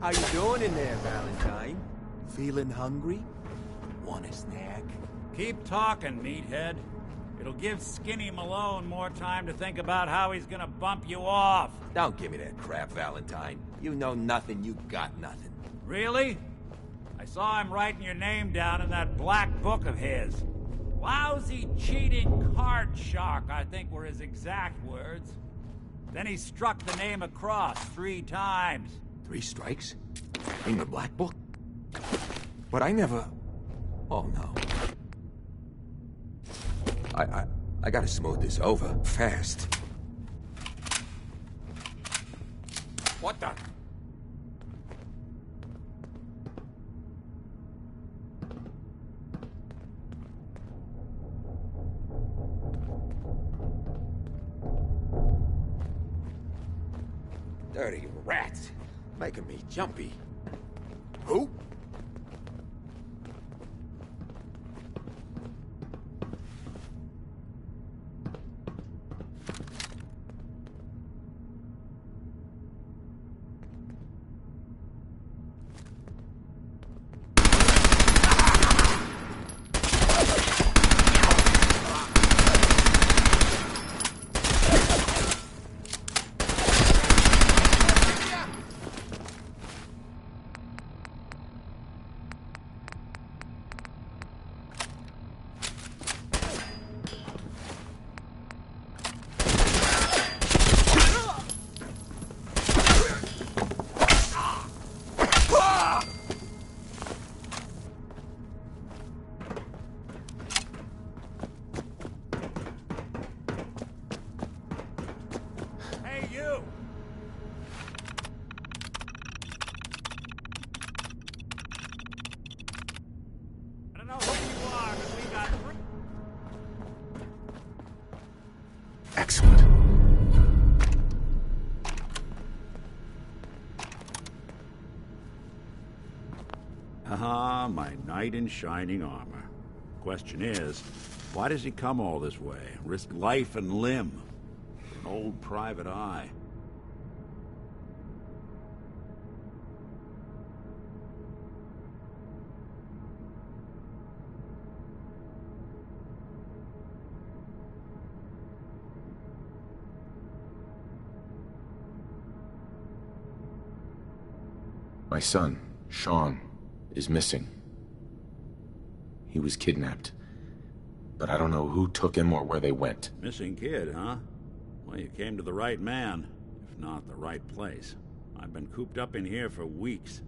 How you doing in there, Valentine? Feeling hungry? Want a snack? Keep talking, meathead. It'll give Skinny Malone more time to think about how he's gonna bump you off. Don't give me that crap, Valentine. You know nothing, you got nothing. Really? I saw him writing your name down in that black book of his. Lousy, cheating card shark, I think were his exact words. Then he struck the name across 3 times. 3 strikes? In the black book? But I never... Oh, no. I gotta smooth this over, fast. What the... Dirty rats, making me jumpy. Who? Excellent. Ah, my knight in shining armor. Question is, why does he come all this way? Risk life and limb? An old private eye. My son, Sean, is missing. He was kidnapped, but I don't know who took him or where they went. Missing kid, huh? Well, you came to the right man, if not the right place. I've been cooped up in here for weeks.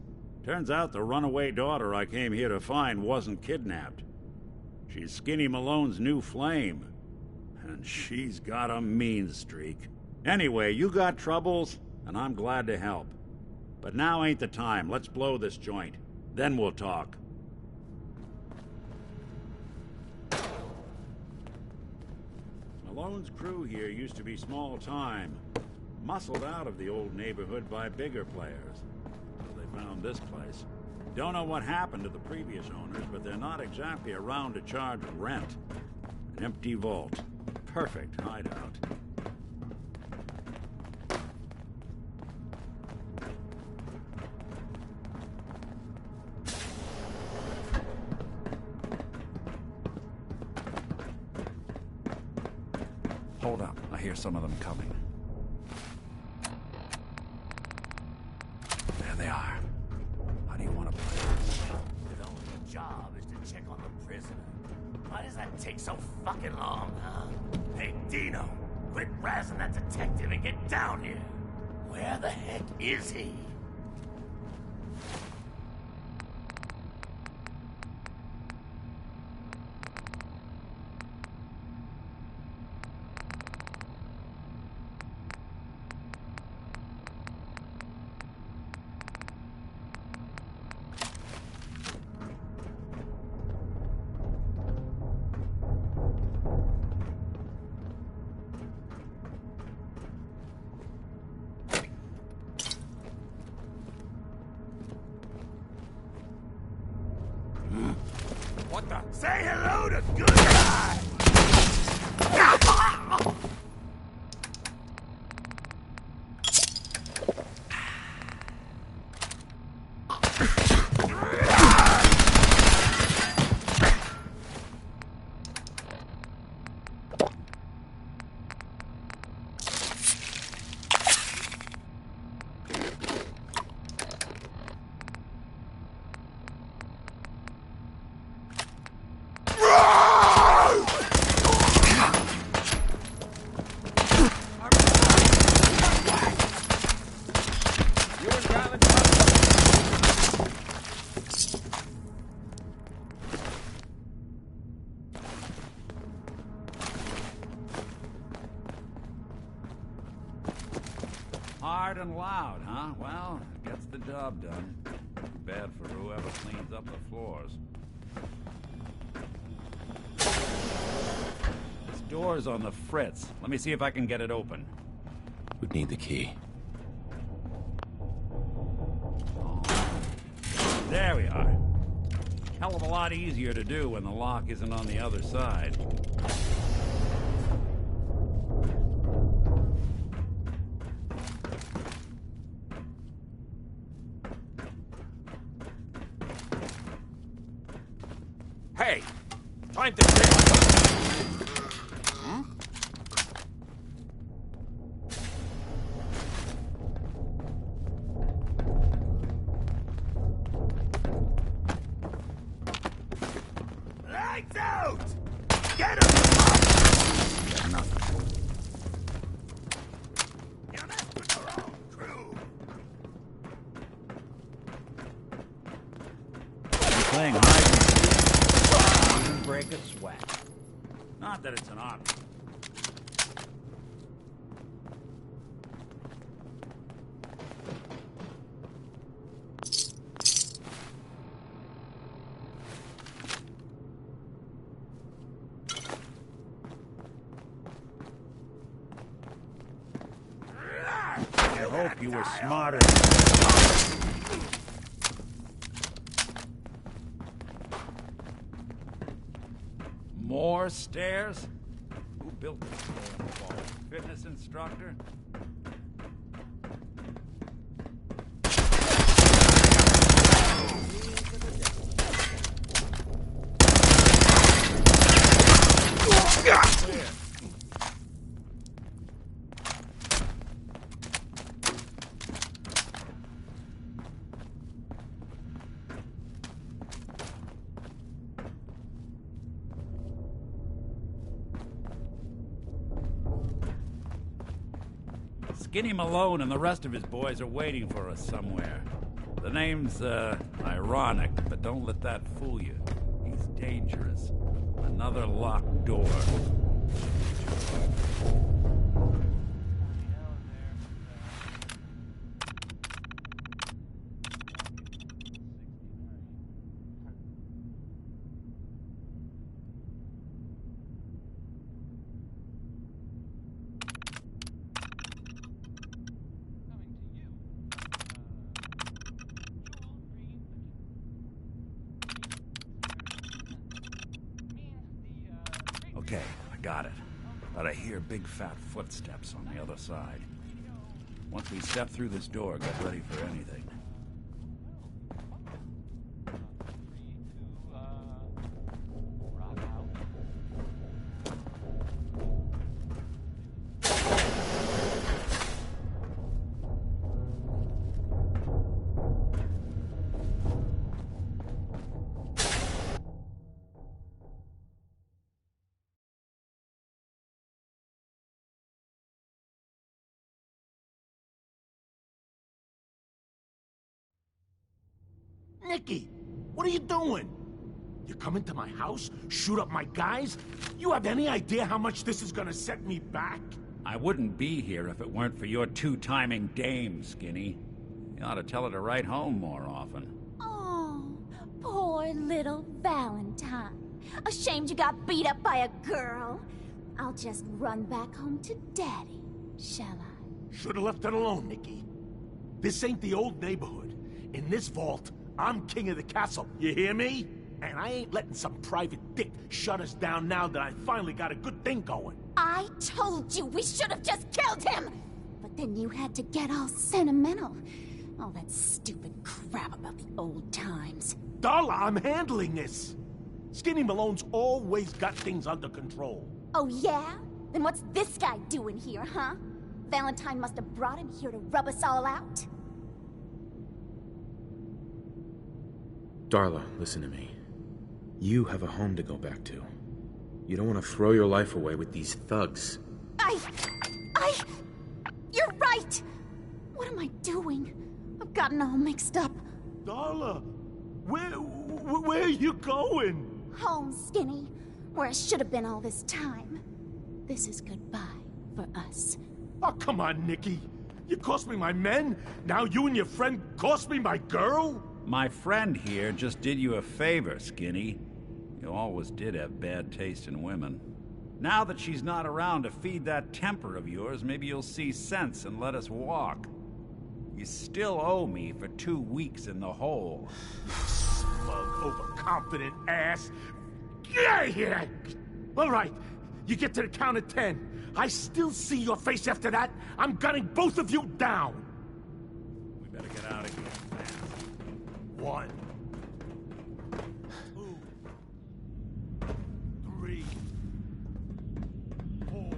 Turns out the runaway daughter I came here to find wasn't kidnapped. She's Skinny Malone's new flame. And she's got a mean streak. Anyway, you got troubles, and I'm glad to help. But now ain't the time. Let's blow this joint. Then we'll talk. Malone's crew here used to be small time. Muscled out of the old neighborhood by bigger players. So they found this place. Don't know what happened to the previous owners, but they're not exactly around to charge rent. An empty vault. Perfect hideout. Hold up. I hear some of them coming. There they are. How do you want to play this? His only job is to check on the prisoner. Why does that take so fucking long, huh? Hey, Dino, quit razzing that detective and get down here. Where the heck is he? What the? Say hello to good guy! hard and loud, huh? Well, gets the job done. Bad for whoever cleans up the floors. This door's on the fritz. Let me see if I can get it open. Would need the key. There we are. Hell of a lot easier to do when the lock isn't on the other side. Hey! Time to take my... Lights out! Get him! Yeah, nothing. You're messing with the wrong crew. You're playing hide and seek. Even break a sweat. Not that it's an option. I hope you were smarter. More stairs? Who built this damn wall? Fitness instructor? Clear. Skinny Malone and the rest of his boys are waiting for us somewhere. The name's, ironic, but don't let that fool you. He's dangerous. Another locked door. Okay, I got it. But I hear big fat footsteps on the other side. Once we step through this door, get ready for anything. Nicky, what are you doing? You come into my house, shoot up my guys? You have any idea how much this is gonna set me back? I wouldn't be here if it weren't for your two-timing dame, Skinny. You ought to tell her to write home more often. Oh, poor little Valentine. Ashamed you got beat up by a girl. I'll just run back home to Daddy, shall I? Should've left it alone, Nicky. This ain't the old neighborhood. In this vault, I'm king of the castle, you hear me? And I ain't letting some private dick shut us down now that I finally got a good thing going. I told you we should have just killed him! But then you had to get all sentimental. All that stupid crap about the old times. Darla, I'm handling this. Skinny Malone's always got things under control. Oh yeah? Then what's this guy doing here, huh? Valentine must have brought him here to rub us all out? Darla, listen to me. You have a home to go back to. You don't want to throw your life away with these thugs. You're right! What am I doing? I've gotten all mixed up. Darla, where are you going? Home, Skinny, where I should have been all this time. This is goodbye for us. Oh, come on, Nicky. You cost me my men, now you and your friend cost me my girl? My friend here just did you a favor, Skinny. You always did have bad taste in women. Now that she's not around to feed that temper of yours, maybe you'll see sense and let us walk. You still owe me for 2 weeks in the hole. Smug, overconfident ass. Get out of here! All right, you get to the count of 10. I still see your face after that. I'm gunning both of you down. We better get out of here fast. 1, 2, 3, 4.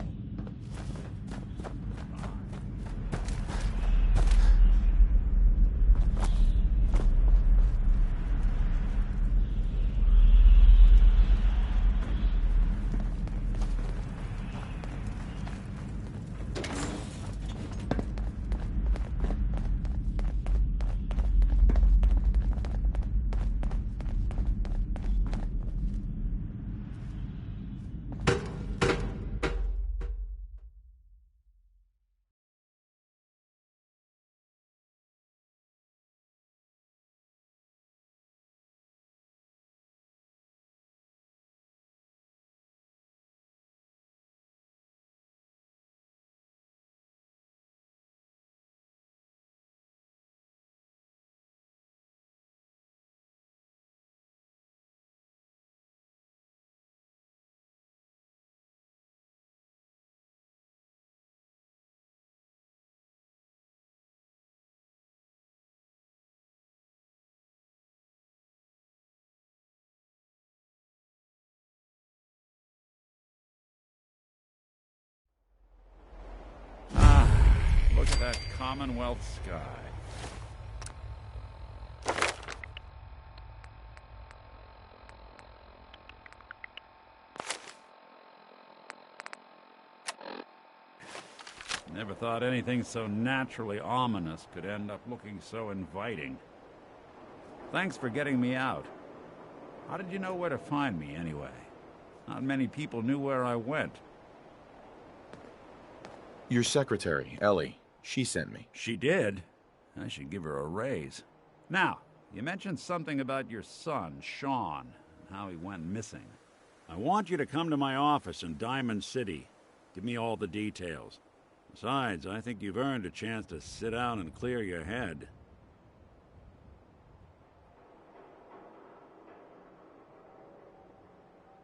Look at that Commenwealth sky. Never thought anything so naturally ominous could end up looking so inviting. Thanks for getting me out. How did you know where to find me, anyway? Not many people knew where I went. Your secretary, Ellie, she sent me. She did? I should give her a raise. Now, you mentioned something about your son, Sean, and how he went missing. I want you to come to my office in Diamond City. Give me all the details. Besides, I think you've earned a chance to sit down and clear your head.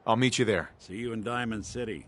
I'll meet you there. See you in Diamond City.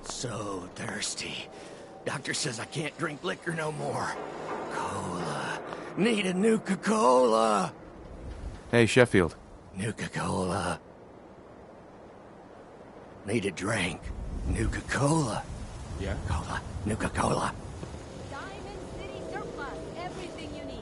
So thirsty. Doctor says I can't drink liquor no more. Cola. Need a Nuka-Cola. Hey, Sheffield. Nuka-Cola. Need a drink. Nuka-Cola. Yeah? Cola. Nuka-Cola. Diamond City Surplus. Everything you need.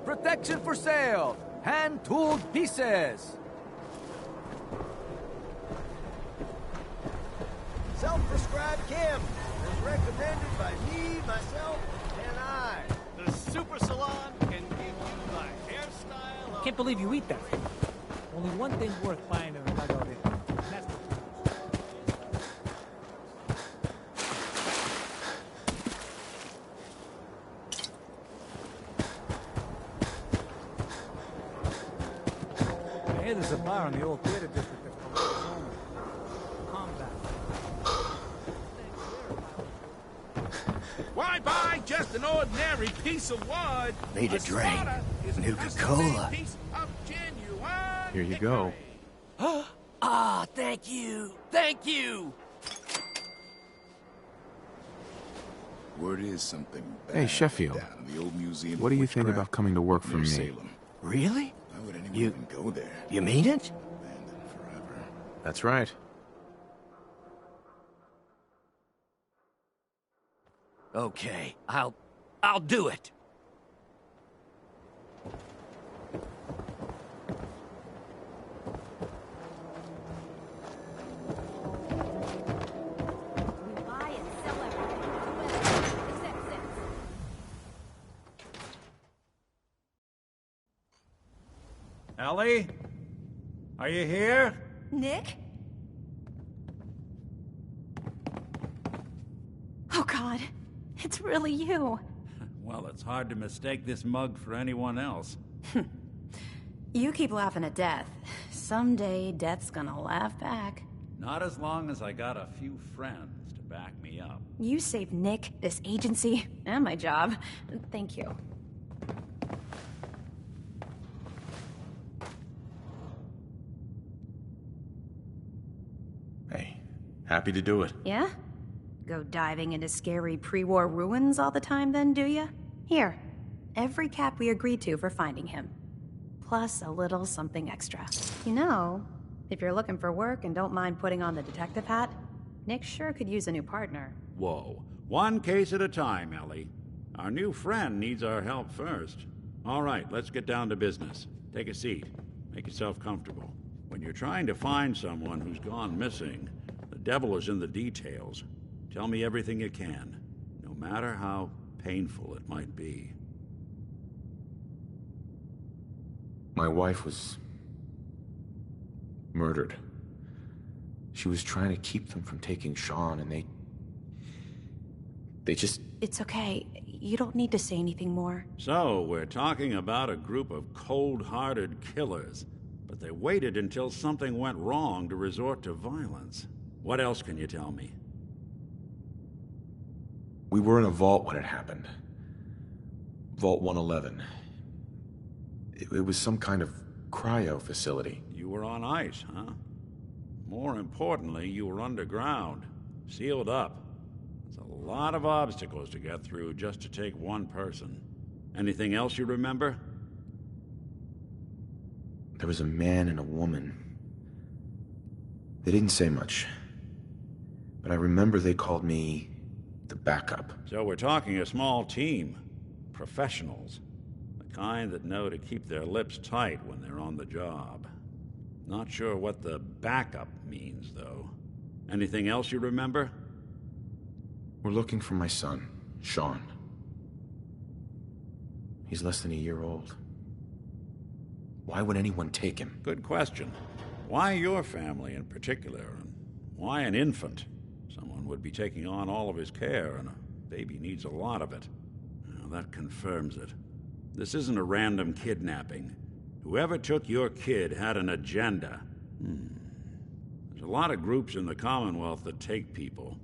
Protection for sale! Hand-tooled pieces! Self-prescribed chem is recommended by me, myself, and I. The Super Salon can give you a hairstyle of... Can't believe you eat that. Only one thing's worth buying in a dugout in. Hey, there's a bar in the old theater district that's called Home. Combat. Why buy just an ordinary piece of wood? Need a drink. Nuka-Cola. Here you go. Ah, thank you. Thank you. Word is something bad. Hey, Sheffield. Down in the old museum. What do you think about coming to work for me? Salem. Really? Why would anyone even go there? You mean it? Abandoned forever. That's right. Okay, I'll do it. We buy and sell everything. Except sense. Ellie? Are you here? Nick? Oh, God. It's really you. Well, it's hard to mistake this mug for anyone else. You keep laughing at death. Someday, death's gonna laugh back. Not as long as I got a few friends to back me up. You saved Nick, this agency, and my job. Thank you. Hey, happy to do it. Yeah? Go diving into scary pre-war ruins all the time then, do ya? Here, every cap we agreed to for finding him. Plus a little something extra. You know, if you're looking for work and don't mind putting on the detective hat, Nick sure could use a new partner. Whoa. One case at a time, Ellie. Our new friend needs our help first. All right, let's get down to business. Take a seat. Make yourself comfortable. When you're trying to find someone who's gone missing, the devil is in the details. Tell me everything you can, no matter how painful it might be. My wife was murdered. She was trying to keep them from taking Sean, and they just... It's okay. You don't need to say anything more. So, we're talking about a group of cold-hearted killers, but they waited until something went wrong to resort to violence. What else can you tell me? We were in a vault when it happened. Vault 111. It was some kind of cryo facility. You were on ice, huh? More importantly, you were underground, sealed up. There's a lot of obstacles to get through just to take one person. Anything else you remember? There was a man and a woman. They didn't say much. But I remember they called me the backup. So we're talking a small team. Professionals. The kind that know to keep their lips tight when they're on the job. Not sure what the backup means, though. Anything else you remember? We're looking for my son, Sean. He's less than a year old. Why would anyone take him? Good question. Why your family in particular, and why an infant? Someone would be taking on all of his care, and a baby needs a lot of it. Now, that confirms it. This isn't a random kidnapping. Whoever took your kid had an agenda. There's a lot of groups in the Commonwealth that take people.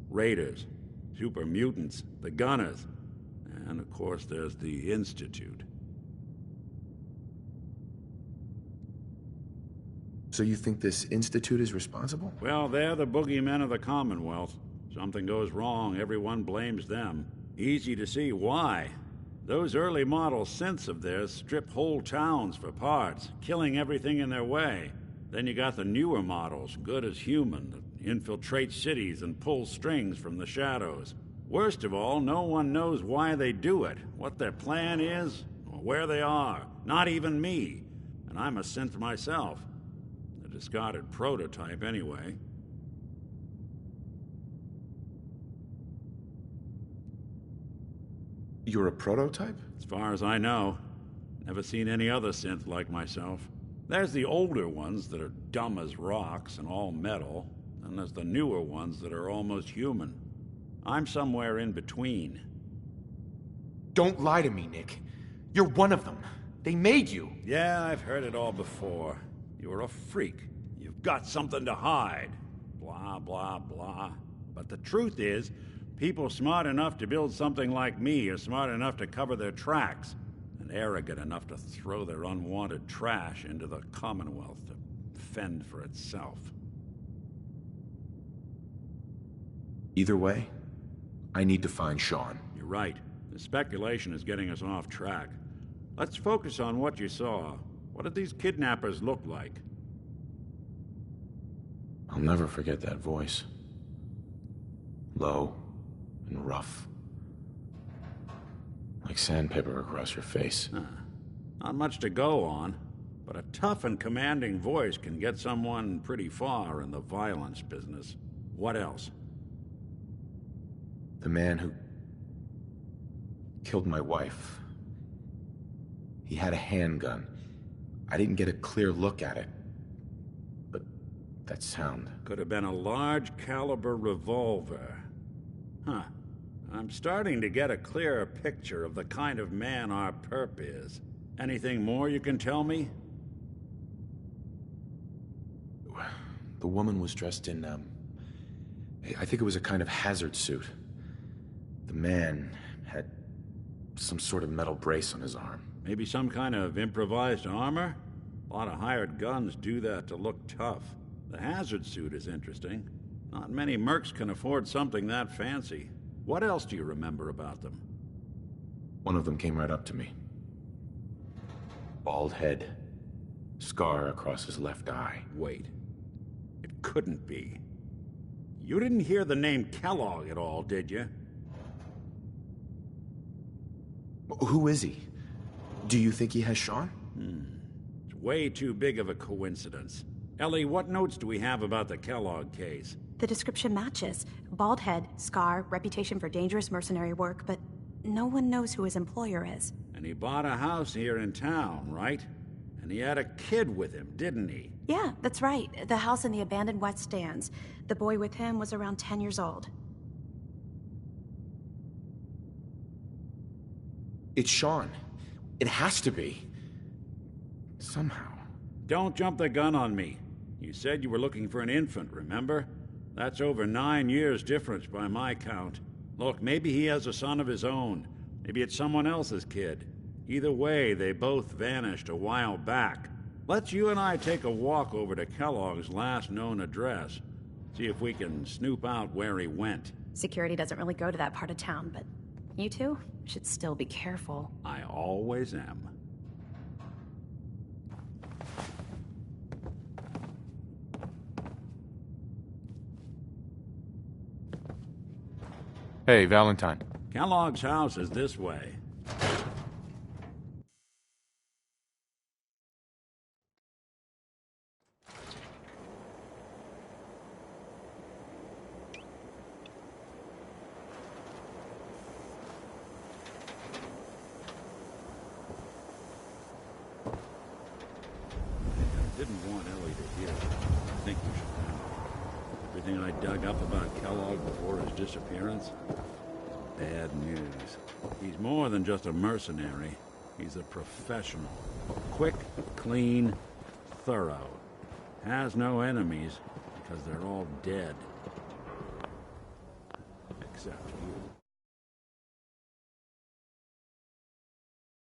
Raiders, super mutants, the Gunners, and of course there's the Institute. So you think this Institute is responsible? Well, they're the boogeymen of the Commonwealth. Something goes wrong, everyone blames them. Easy to see why. Those early model synths of theirs strip whole towns for parts, killing everything in their way. Then you got the newer models, good as human, that infiltrate cities and pull strings from the shadows. Worst of all, no one knows why they do it, what their plan is, or where they are. Not even me. And I'm a synth myself. A discarded prototype, anyway. You're a prototype? As far as I know. Never seen any other synth like myself. There's the older ones that are dumb as rocks and all metal, and there's the newer ones that are almost human. I'm somewhere in between. Don't lie to me, Nick. You're one of them. They made you. Yeah, I've heard it all before. You're a freak. You've got something to hide. Blah, blah, blah. But the truth is, people smart enough to build something like me are smart enough to cover their tracks, and arrogant enough to throw their unwanted trash into the Commonwealth to fend for itself. Either way, I need to find Sean. You're right. The speculation is getting us off track. Let's focus on what you saw. What did these kidnappers look like? I'll never forget that voice. Low and rough. Like sandpaper across your face. Not much to go on, but a tough and commanding voice can get someone pretty far in the violence business. What else? The man who killed my wife. He had a handgun. I didn't get a clear look at it. But that sound... Could have been a large caliber revolver. Huh. I'm starting to get a clearer picture of the kind of man our perp is. Anything more you can tell me? The woman was dressed in, I think it was a kind of hazard suit. The man had some sort of metal brace on his arm. Maybe some kind of improvised armor? A lot of hired guns do that to look tough. The hazard suit is interesting. Not many mercs can afford something that fancy. What else do you remember about them? One of them came right up to me. Bald head. Scar across his left eye. Wait. It couldn't be. You didn't hear the name Kellogg at all, did you? Who is he? Do you think he has Sean? It's way too big of a coincidence. Ellie, what notes do we have about the Kellogg case? The description matches. Bald head, scar, reputation for dangerous mercenary work, but no one knows who his employer is. And he bought a house here in town, right? And he had a kid with him, didn't he? Yeah, that's right. The house in the abandoned West Stands. The boy with him was around 10 years old. It's Sean. It has to be. Somehow. Don't jump the gun on me. You said you were looking for an infant, remember? That's over 9 years difference by my count. Look, maybe he has a son of his own. Maybe it's someone else's kid. Either way, they both vanished a while back. Let's you and I take a walk over to Kellogg's last known address. See if we can snoop out where he went. Security doesn't really go to that part of town, but you two should still be careful. I always am. Hey, Valentine. Kellogg's house is this way. I didn't want Ellie to hear it. I think you should know. Everything I dug up about Kellogg before his disappearance? Bad news. He's more than just a mercenary. He's a professional. Quick, clean, thorough. Has no enemies because they're all dead. Except